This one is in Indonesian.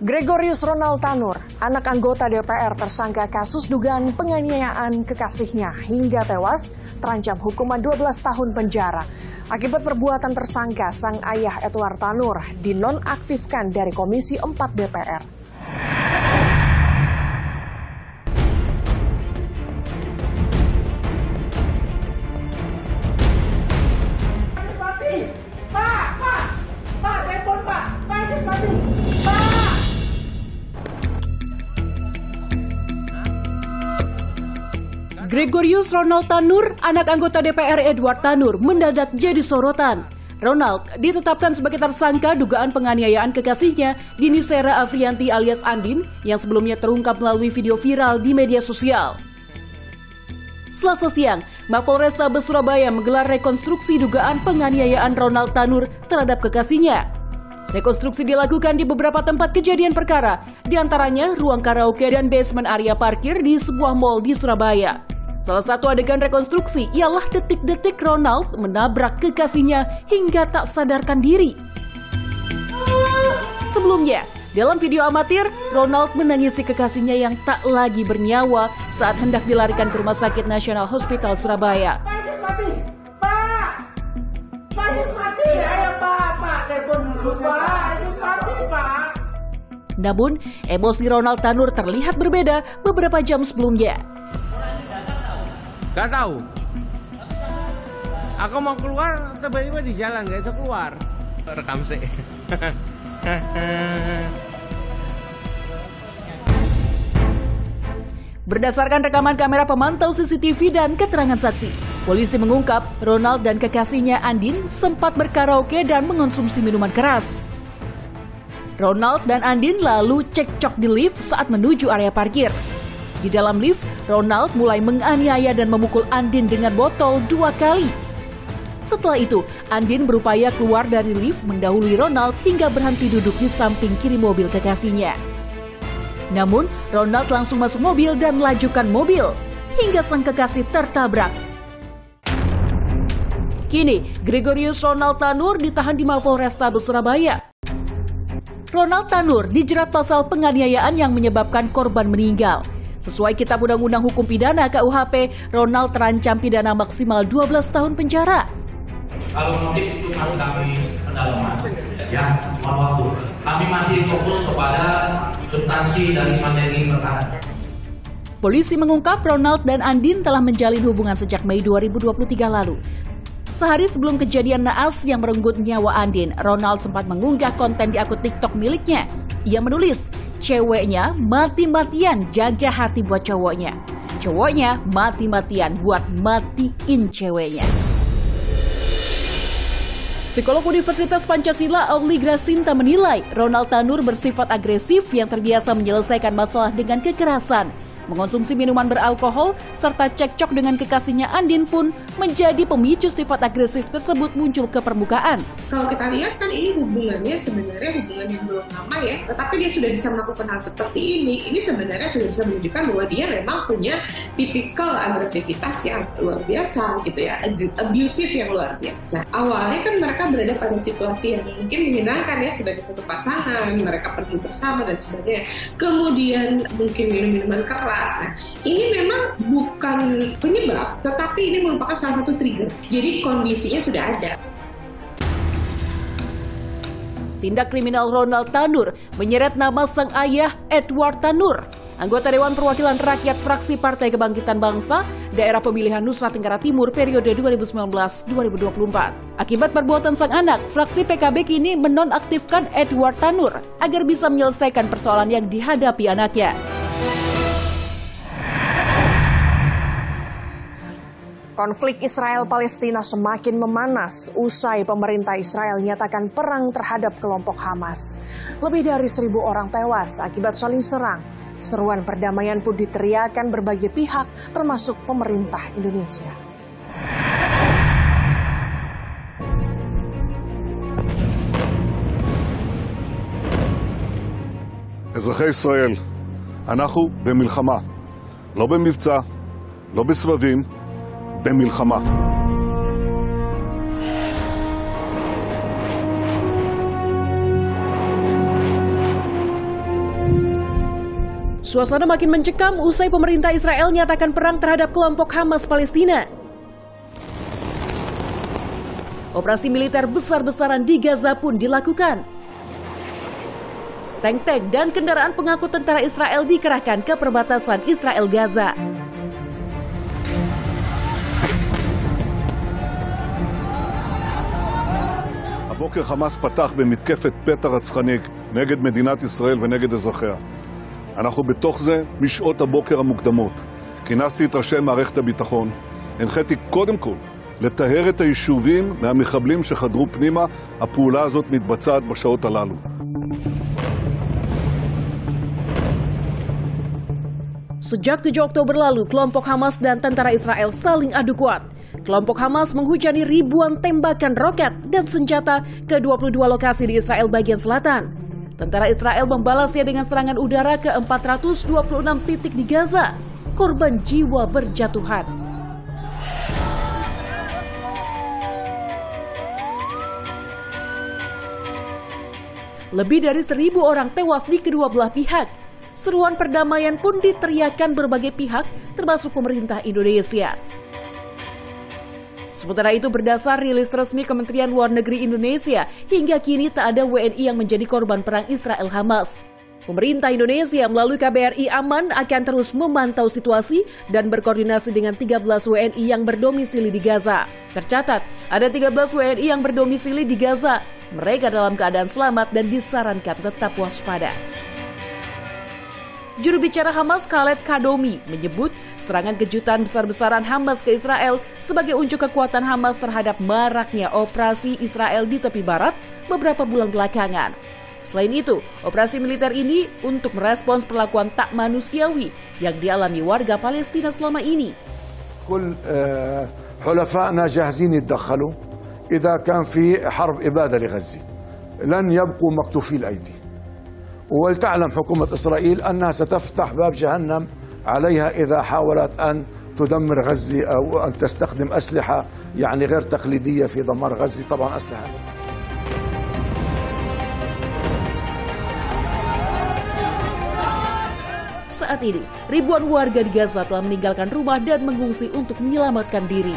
Gregorius Ronald Tanur, anak anggota DPR tersangka kasus dugaan penganiayaan kekasihnya hingga tewas, terancam hukuman 12 tahun penjara. Akibat perbuatan tersangka, sang ayah Edward Tanur dinonaktifkan dari Komisi 4 DPR. Gregorius Ronald Tanur, anak anggota DPR Edward Tanur, mendadak jadi sorotan. Ronald ditetapkan sebagai tersangka dugaan penganiayaan kekasihnya, Dini Sera Afrianti alias Andin, yang sebelumnya terungkap melalui video viral di media sosial. Selasa siang, Mapolrestabes Surabaya menggelar rekonstruksi dugaan penganiayaan Ronald Tanur terhadap kekasihnya. Rekonstruksi dilakukan di beberapa tempat kejadian perkara, diantaranya ruang karaoke dan basement area parkir di sebuah mal di Surabaya. Salah satu adegan rekonstruksi ialah detik-detik Ronald menabrak kekasihnya hingga tak sadarkan diri. Sebelumnya, dalam video amatir, Ronald menangisi kekasihnya yang tak lagi bernyawa saat hendak dilarikan ke Rumah Sakit Nasional Hospital Surabaya. Namun, emosi Ronald Tanur terlihat berbeda beberapa jam sebelumnya. Gak tahu. Aku mau keluar, tiba-tiba di jalan gak bisa keluar. Rekam sih. Berdasarkan rekaman kamera pemantau CCTV dan keterangan saksi, polisi mengungkap Ronald dan kekasihnya Andin sempat berkaraoke dan mengonsumsi minuman keras. Ronald dan Andin lalu cekcok di lift saat menuju area parkir. Di dalam lift, Ronald mulai menganiaya dan memukul Andin dengan botol 2 kali. Setelah itu, Andin berupaya keluar dari lift mendahului Ronald hingga berhenti duduk di samping kiri mobil kekasihnya. Namun, Ronald langsung masuk mobil dan melajukan mobil hingga sang kekasih tertabrak. Kini, Gregorius Ronald Tanur ditahan di Mapolrestabes Surabaya. Ronald Tanur dijerat pasal penganiayaan yang menyebabkan korban meninggal. Sesuai Kitab Undang-Undang Hukum Pidana KUHP, Ronald terancam pidana maksimal 12 tahun penjara. Kalau motif itu masih kami pendalaman, ya, mohon waktu. Kami masih fokus kepada substansi dari materi perkara. Polisi mengungkap Ronald dan Andin telah menjalin hubungan sejak Mei 2023 lalu. Sehari sebelum kejadian naas yang merenggut nyawa Andin, Ronald sempat mengunggah konten di akun TikTok miliknya. Ia menulis, ceweknya mati-matian jaga hati buat cowoknya. Cowoknya mati-matian buat matiin ceweknya. Psikolog Universitas Pancasila Auli Grasinta menilai Ronald Tanur bersifat agresif yang terbiasa menyelesaikan masalah dengan kekerasan. Mengonsumsi minuman beralkohol serta cekcok dengan kekasihnya Andin pun menjadi pemicu sifat agresif tersebut muncul ke permukaan. Kalau kita lihat kan ini hubungannya sebenarnya hubungan yang belum lama ya, tetapi dia sudah bisa melakukan hal seperti ini sebenarnya sudah bisa menunjukkan bahwa dia memang punya tipikal agresivitas yang luar biasa gitu ya, abusive yang luar biasa. Awalnya kan mereka berada pada situasi yang mungkin menyenangkan ya sebagai satu pasangan, mereka pergi bersama dan sebagainya. Kemudian mungkin minum minuman keras. Nah, ini memang bukan penyebab, tetapi ini merupakan salah satu trigger. Jadi kondisinya sudah ada. Tindak kriminal Ronald Tanur menyeret nama sang ayah Edward Tanur, anggota Dewan Perwakilan Rakyat fraksi Partai Kebangkitan Bangsa, daerah pemilihan Nusa Tenggara Timur periode 2019-2024. Akibat perbuatan sang anak, fraksi PKB kini menonaktifkan Edward Tanur agar bisa menyelesaikan persoalan yang dihadapi anaknya. Konflik Israel-Palestina semakin memanas usai pemerintah Israel nyatakan perang terhadap kelompok Hamas. Lebih dari 1.000 orang tewas akibat saling serang. Seruan perdamaian pun diteriakan berbagai pihak, termasuk pemerintah Indonesia. אזרחי ישראל, אנחנו במלחמה, לא במבצע, לא בסבבים, במלחמה. Suasana makin mencekam usai pemerintah Israel nyatakan perang terhadap kelompok Hamas Palestina. Operasi militer besar-besaran di Gaza pun dilakukan. Tank-tank dan kendaraan pengangkut tentara Israel dikerahkan ke perbatasan Israel-Gaza. הבוקר חמאס פתח במתקפת פתע רצחני נגד מדינת ישראל ונגד אזרחיה. אנחנו בתוך זה משעות הבוקר המוקדמות. כינסתי את ראשי מערכת הביטחון. הנחיתי קודם כל לטהר את היישובים מהמחבלים שחדרו פנימה. הפעולה הזאת מתבצעת בשעות הללו. Sejak 7 Oktober lalu, kelompok Hamas dan tentara Israel saling adu kuat. Kelompok Hamas menghujani ribuan tembakan roket dan senjata ke 22 lokasi di Israel bagian selatan. Tentara Israel membalasnya dengan serangan udara ke 426 titik di Gaza. Korban jiwa berjatuhan. Lebih dari 1.000 orang tewas di kedua belah pihak. Seruan perdamaian pun diteriakkan berbagai pihak, termasuk pemerintah Indonesia. Sementara itu, berdasar rilis resmi Kementerian Luar Negeri Indonesia, hingga kini tak ada WNI yang menjadi korban perang Israel-Hamas. Pemerintah Indonesia melalui KBRI Aman akan terus memantau situasi dan berkoordinasi dengan 13 WNI yang berdomisili di Gaza. Tercatat, ada 13 WNI yang berdomisili di Gaza. Mereka dalam keadaan selamat dan disarankan tetap waspada. Juru bicara Hamas Khaled Kadomi menyebut serangan kejutan besar-besaran Hamas ke Israel sebagai unjuk kekuatan Hamas terhadap maraknya operasi Israel di tepi barat beberapa bulan belakangan. Selain itu, operasi militer ini untuk merespons perlakuan tak manusiawi yang dialami warga Palestina selama ini. كل حلفائنا جاهزين يتدخلوا إذا كان في حرب إبادة لغزة لن يبقوا مكتوفي الأيدي. ولتعلم حكومة إسرائيل أنها ستفتح باب جهنم عليها إذا حاولت أن تدمر غزة أو أن تستخدم أسلحة يعني غير تقليدية في دمار غزة. طبعا أسلحة Saat ini, ribuan warga di Gaza telah meninggalkan rumah dan mengungsi untuk menyelamatkan diri.